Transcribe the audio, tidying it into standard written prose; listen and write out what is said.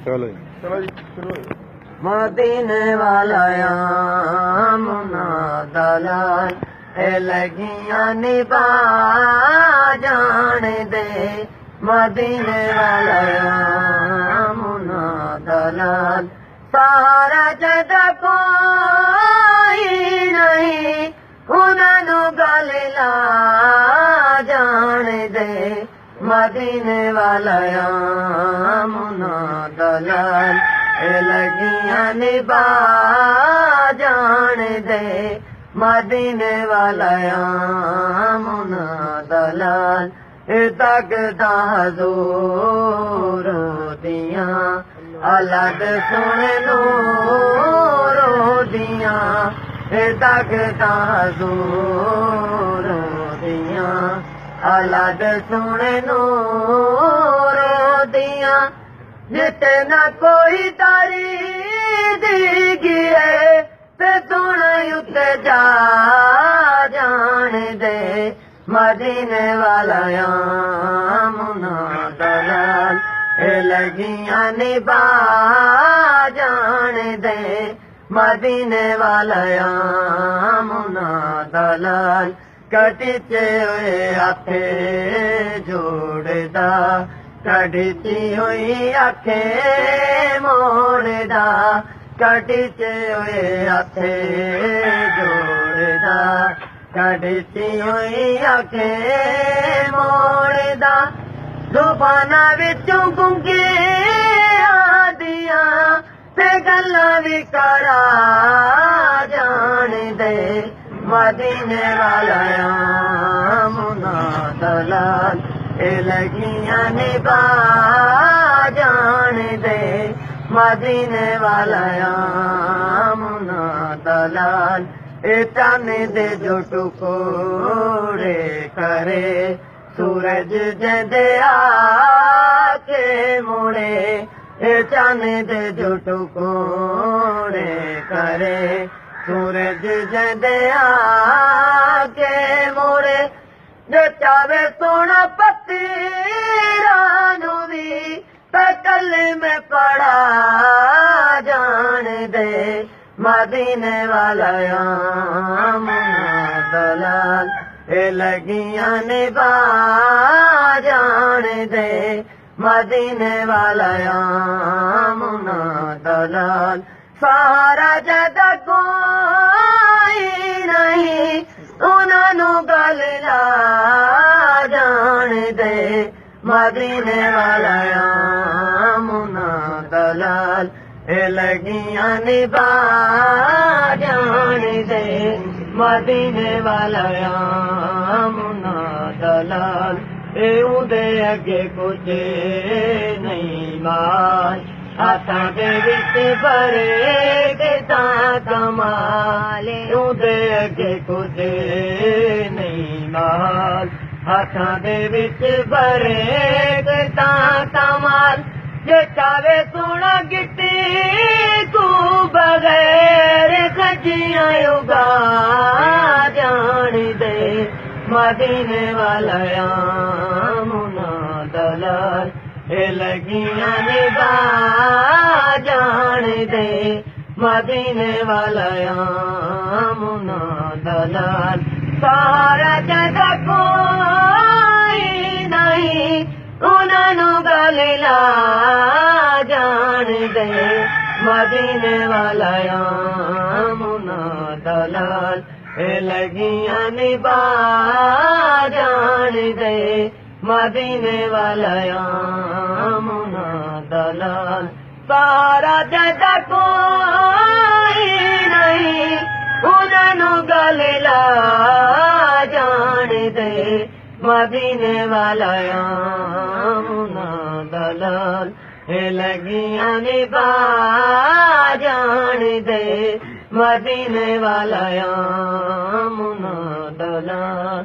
चलो जी शुरू। मदीने वाला मुना दलाल लगियां निभा जान दे। मदीने वाला मुना दलाल सारा जद कोई नहीं उन्होंने गल ला जान दे। मदीने वाला मुना दलाल लगियां निभा जान दे। मदीने वाला मुना दलाल तकदा हजूर दिया अलग सुन नूर दिया। तकदा हजूर दिया अलग सुन नूर दिया। जितना कोई तारी दी गिरे ते सुन उत जा जान दे। मदीने वाला मुना दलाल लगियां निभा जान दे। मदीने वाला मुना दलाल कटिचे हुए आखे जोड़दा कटिची हुई आखे मोड़दा। कटिचे हुए आखे जोड़दा कटिची हुई आखे मोड़दा। जुबाना विचों गुंगे आदिया ते गल्लां भी करा जान दे। मदीने वाला मुना दलाल लगियां निभा जान दे। मदीने वाला मुना दलाल चन दे जो टुकोड़े करे सूरज जदे आके मुड़े। चन दे जो टुकोड़े करे सूरज जदे आके मुड़े। जो चावे सोना पति रानू भी कल में पड़ा जान दे। मदीने वाला मुना दलाल लगियां निभा जान दे। मदीने वाला मुना दलाल सारा जद कोई नहीं उन्होंने गल ला जान दे। मदीने वाला मुना दलाल लगियां निभा जान दे। मदीने वाला मुना दलाल उदे अगे कुछ नहीं माल हाथां दे विच भरे किता कमाल। उदे अगे कुछ नहीं माल हाथां दे विच भरे किता कमाल। जे चावे सोना गिट्टी तू बगैर खजियां उगा जान दे। मदीने वाला मुना दलाल लगियां निभा जान दे। मदीने वाला मुना दलाल सारा जद कोई नहीं उन्होंने गल ला जान दे। मदीने वाला मुना दलाल लगियां निभा जान दे। मदीने वाला मुना दलाल सारा जद कोई नहीं उन्होंने गल ला जान दे। मदीने वाला मुना दलाल लगियां निभा जान दे। मदीने वाला मुना दलाल।